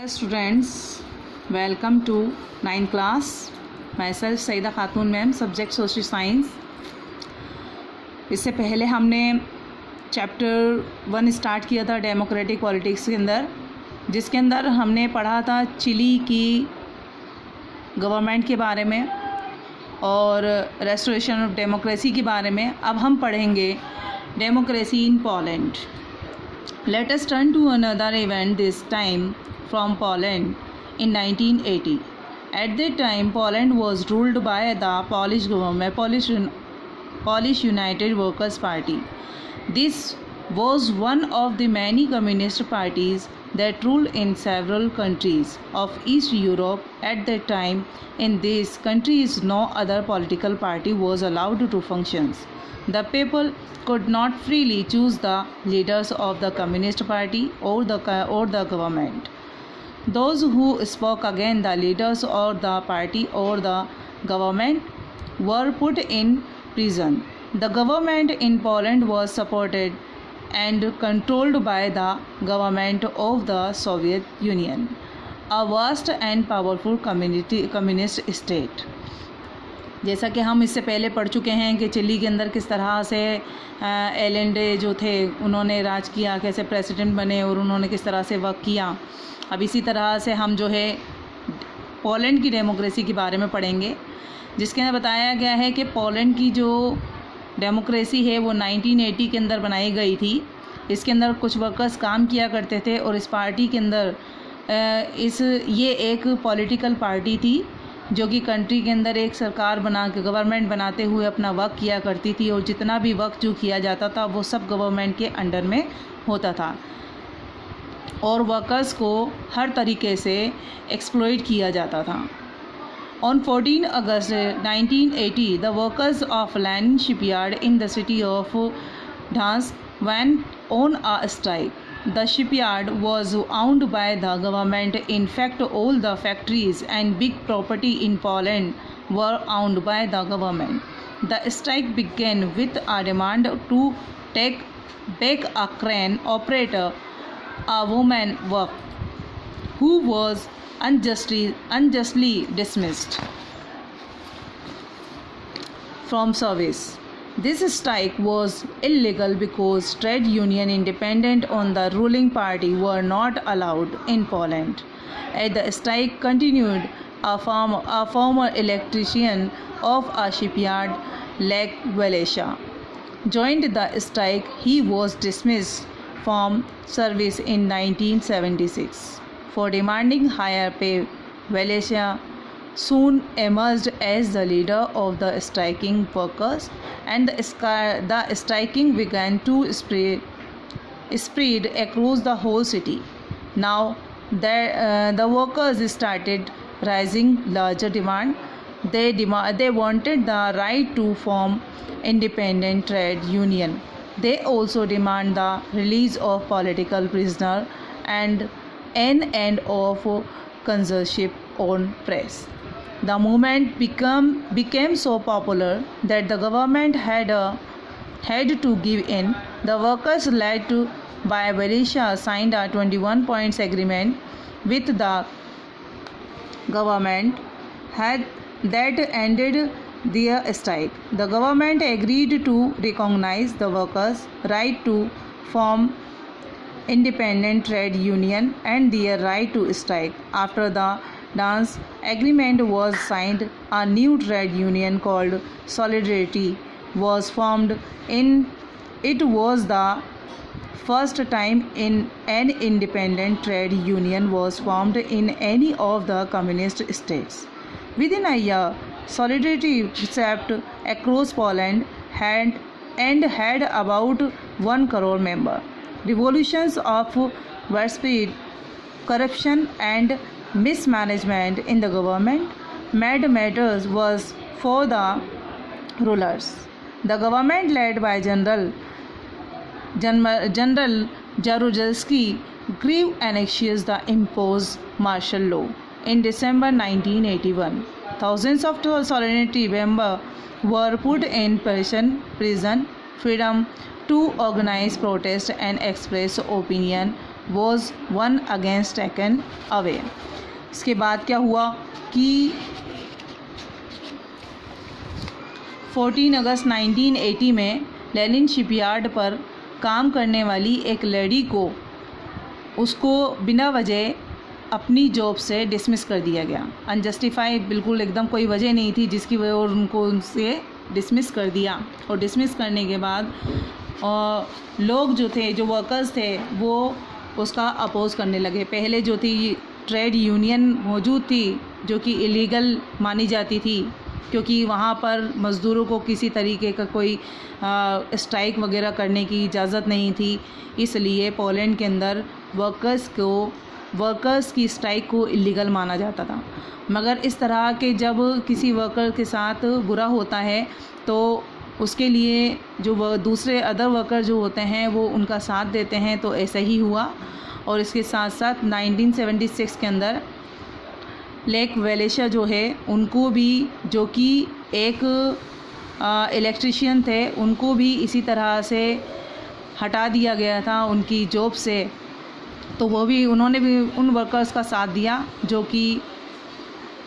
Students, welcome to 9th class. Myself Saeeda Khatoon ma'am, subject social science. इससे पहले हमने chapter 1 start किया था डेमोक्रेटिक पॉलिटिक्स के अंदर, जिसके अंदर हमने पढ़ा था चिली की गवर्नमेंट के बारे में और रेस्टोरेशन ऑफ डेमोक्रेसी के बारे में। अब हम पढ़ेंगे democracy in Poland. Let us turn to another event, this time from Poland in 1980. At that time, Poland was ruled by the Polish government, Polish United Workers' Party. This was one of the many communist parties that ruled in several countries of East Europe. At that time, in these countries, no other political party was allowed to function. The people could not freely choose the leaders of the Communist Party or the government. Those who spoke against the leaders of the party or the government were put in prison. The government in Poland was supported and controlled by the government of the Soviet Union, a vast and powerful communist state. जैसा कि हम इससे पहले पढ़ चुके हैं कि chilli के अंदर किस तरह से एलेंडे जो थे उन्होंने राज किया, कैसे प्रेसिडेंट बने और उन्होंने किस तरह से वर्क किया। अब इसी तरह से हम जो है पोलैंड की डेमोक्रेसी के बारे में पढ़ेंगे, जिसके अंदर बताया गया है कि पोलैंड की जो डेमोक्रेसी है वो 1980 के अंदर बनाई गई थी। इसके अंदर कुछ वर्कर्स काम किया करते थे और इस पार्टी के अंदर ये एक पॉलिटिकल पार्टी थी जो कि कंट्री के अंदर एक सरकार बना के गवर्नमेंट बनाते हुए अपना वर्क किया करती थी, और जितना भी वर्क जो किया जाता था वो सब गवर्नमेंट के अंडर में होता था और वर्कर्स को हर तरीके से एक्सप्लॉइट किया जाता था। On 14 August 1980, the workers of Lenin shipyard in the city of Gdansk went on a strike. The shipyard was owned by the government. In fact, all the factories and big property in Poland were owned by the government. The strike began with a demand to take back a crane operator, a woman work, who was unjustly dismissed from service. This strike was illegal because trade union independent on the ruling party were not allowed in Poland. As the strike continued, a former electrician of a shipyard, Lech Walesa, joined the strike. He was dismissed from service in 1976 for demanding higher pay. Walesa soon emerged as the leader of the striking workers, and the striking began to spread across the whole city. Now the workers started raising larger demand. They wanted the right to form independent trade union. They also demand the release of political prisoners and an end of censorship on press. The movement became so popular that the government had to give in. The workers, led by Walesa, signed a 21 points agreement with the government that ended their strike. The government agreed to recognize the workers' right to form independent trade union and their right to strike. After the Gdansk agreement was signed, a new trade union called Solidarity was formed. It was the first time an independent trade union was formed in any of the communist states. Within a year, Solidarity swept across Poland and had about 1 crore members. Revolutions of widespread corruption and mismanagement in the government made matters worse for the rulers. The government, led by General Jaruzelski, grew anxious to impose martial law. In December 1981, thousands of Solidarity members were put in prison. Freedom to organize protest and express opinion was one against taken away. इसके बाद क्या हुआ कि 14 अगस्त 1980 में Lenin shipyard पर काम करने वाली एक लेडी को उसको बिना वजह अपनी जॉब से डिसमिस कर दिया गया। अनजस्टिफाइड, बिल्कुल एकदम कोई वजह नहीं थी जिसकी वजह, और उनको उनसे डिसमिस कर दिया। और डिसमिस करने के बाद लोग जो थे, जो वर्कर्स थे, वो उसका अपोज़ करने लगे। पहले जो थी ट्रेड यूनियन मौजूद थी जो कि इलीगल मानी जाती थी, क्योंकि वहाँ पर मज़दूरों को किसी तरीके का कोई स्ट्राइक वगैरह करने की इजाज़त नहीं थी। इसलिए पोलैंड के अंदर वर्कर्स की स्ट्राइक को इलीगल माना जाता था। मगर इस तरह के जब किसी वर्कर के साथ बुरा होता है तो उसके लिए जो दूसरे अदर वर्कर जो होते हैं वो उनका साथ देते हैं। तो ऐसा ही हुआ। और इसके साथ साथ 1976 के अंदर लेक वेलेशा जो है उनको भी, जो कि एक इलेक्ट्रीशियन थे, उनको भी इसी तरह से हटा दिया गया था उनकी जॉब से। तो उन्होंने भी उन वर्कर्स का साथ दिया जो कि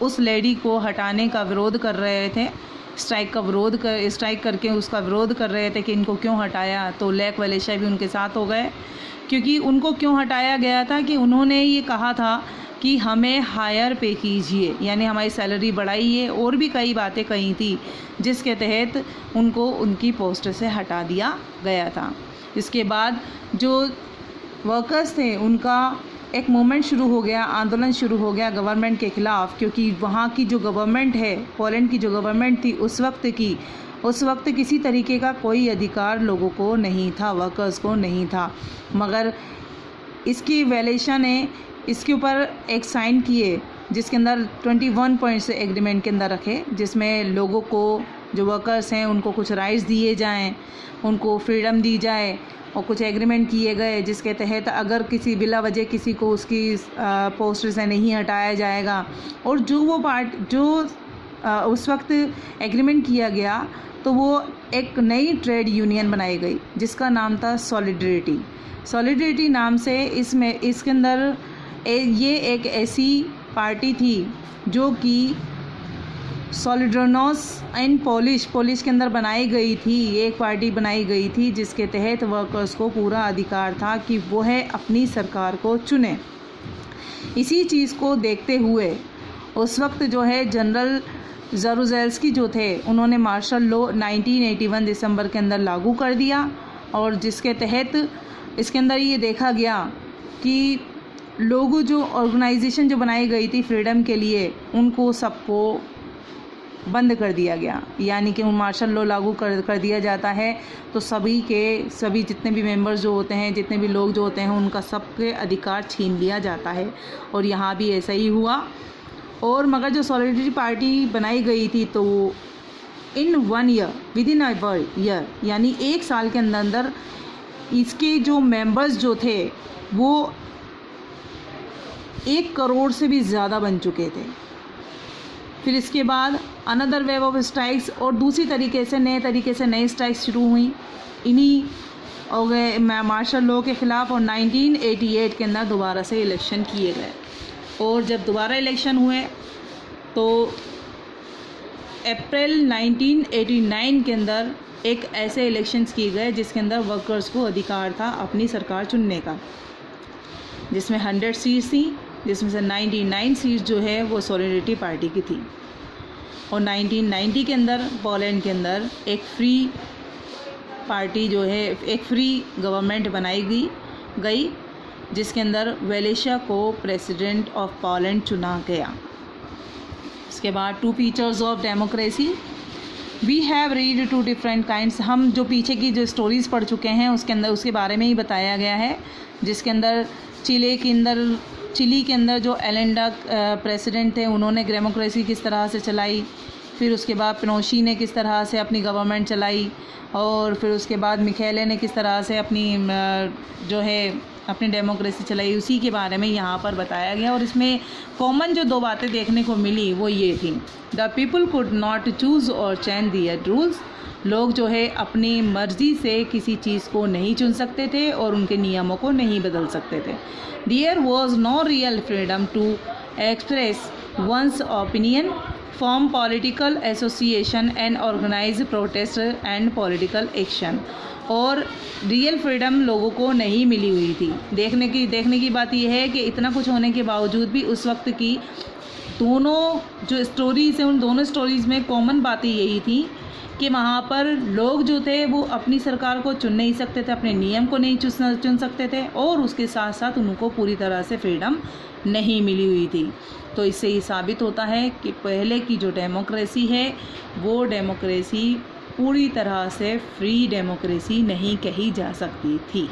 उस लेडी को हटाने का विरोध कर रहे थे, स्ट्राइक करके उसका विरोध कर रहे थे कि इनको क्यों हटाया। तो लेक वेलेशा भी उनके साथ हो गए, क्योंकि उनको क्यों हटाया गया था कि उन्होंने ये कहा था कि हमें हायर पे कीजिए, यानी हमारी सैलरी बढ़ाइए, और भी कई बातें कही थी जिसके तहत उनको उनकी पोस्ट से हटा दिया गया था। इसके बाद जो वर्कर्स थे उनका एक मूवमेंट शुरू हो गया, आंदोलन शुरू हो गया गवर्नमेंट के ख़िलाफ़, क्योंकि वहाँ की जो गवर्नमेंट है, पोलैंड की जो गवर्नमेंट थी उस वक्त किसी तरीके का कोई अधिकार लोगों को नहीं था, वर्कर्स को नहीं था। मगर इसकी वेलेशा ने इसके ऊपर एक साइन किए जिसके अंदर 21 पॉइंट्स एग्रीमेंट के अंदर रखे, जिसमें लोगों को, जो वर्कर्स हैं, उनको कुछ राइट्स दिए जाएं, उनको फ्रीडम दी जाए, और कुछ एग्रीमेंट किए गए जिसके तहत अगर किसी बिला वजह किसी को उसकी पोस्ट से नहीं हटाया जाएगा। और जो उस वक्त एग्रीमेंट किया गया तो वो एक नई ट्रेड यूनियन बनाई गई जिसका नाम था सॉलिडरिटी नाम से। इसके अंदर ये एक ऐसी पार्टी थी जो कि सॉलिडरनोस इन पोलिश के अंदर बनाई गई थी, एक पार्टी बनाई गई थी जिसके तहत वर्कर्स को पूरा अधिकार था कि वो है अपनी सरकार को चुने। इसी चीज़ को देखते हुए उस वक्त जो है जनरल जारुजेल्स्की जो थे उन्होंने मार्शल लॉ 1981 दिसंबर के अंदर लागू कर दिया, और जिसके तहत इसके अंदर ये देखा गया कि लोगों, जो ऑर्गेनाइजेशन जो बनाई गई थी फ्रीडम के लिए, उनको सबको बंद कर दिया गया। यानी कि मार्शल लॉ लागू कर दिया जाता है तो सभी जितने भी मेंबर्स जो होते हैं, जितने भी लोग जो होते हैं, उनका सबके अधिकार छीन लिया जाता है। और यहाँ भी ऐसा ही हुआ। और मगर जो सॉलिडरिटी पार्टी बनाई गई थी तो इन 1 year, with in a year, यानी 1 साल के अंदर इसके जो मेंबर्स जो थे वो 1 करोड़ से भी ज़्यादा बन चुके थे। फिर इसके बाद अनदर वेव ऑफ स्ट्राइक्स, और दूसरी तरीके से नए स्ट्राइक्स शुरू हुई इन्हीं हो गए मार्शल लॉ के ख़िलाफ़। और 1988 के अंदर दोबारा से इलेक्शन किए गए। और जब दोबारा इलेक्शन हुए तो अप्रैल 1989 के अंदर एक ऐसे इलेक्शंस किए गए जिसके अंदर वर्कर्स को अधिकार था अपनी सरकार चुनने का, जिसमें 100 सीट्स थी, जिसमें से 99 सीट्स जो है वो सॉलिडरिटी पार्टी की थी। और 1990 के अंदर पोलैंड के अंदर एक फ्री पार्टी जो है, एक फ्री गवर्नमेंट बनाई गई जिसके अंदर वेलेशा को प्रेसिडेंट ऑफ पोलैंड चुना गया। इसके बाद 2 features of democracy. We have read 2 different kinds. हम जो पीछे की जो स्टोरीज़ पढ़ चुके हैं उसके अंदर उसके बारे में ही बताया गया है, जिसके अंदर चिली के अंदर जो एलेंडा प्रेसिडेंट थे उन्होंने डेमोक्रेसी किस तरह से चलाई, फिर उसके बाद पिनोशी ने किस तरह से अपनी गवर्नमेंट चलाई, और फिर उसके बाद मिखेले ने किस तरह से अपनी डेमोक्रेसी चलाई, उसी के बारे में यहाँ पर बताया गया। और इसमें कॉमन जो 2 बातें देखने को मिली वो ये थी, the people could not choose और चेंज दियर रूल्स, लोग जो है अपनी मर्ज़ी से किसी चीज़ को नहीं चुन सकते थे और उनके नियमों को नहीं बदल सकते थे। There was no real freedom to express one's opinion, form political association and organise protest and political action. और रियल फ्रीडम लोगों को नहीं मिली हुई थी। देखने की बात यह है कि इतना कुछ होने के बावजूद भी उस वक्त की दोनों जो स्टोरीज़ हैं उन दोनों स्टोरीज़ में कॉमन बातें यही थी कि वहाँ पर लोग जो थे वो अपनी सरकार को चुन नहीं सकते थे, अपने नियम को नहीं चुन सकते थे और उसके साथ साथ उनको पूरी तरह से फ्रीडम नहीं मिली हुई थी। तो इससे ये साबित होता है कि पहले की जो डेमोक्रेसी है वो डेमोक्रेसी पूरी तरह से फ्री डेमोक्रेसी नहीं कही जा सकती थी।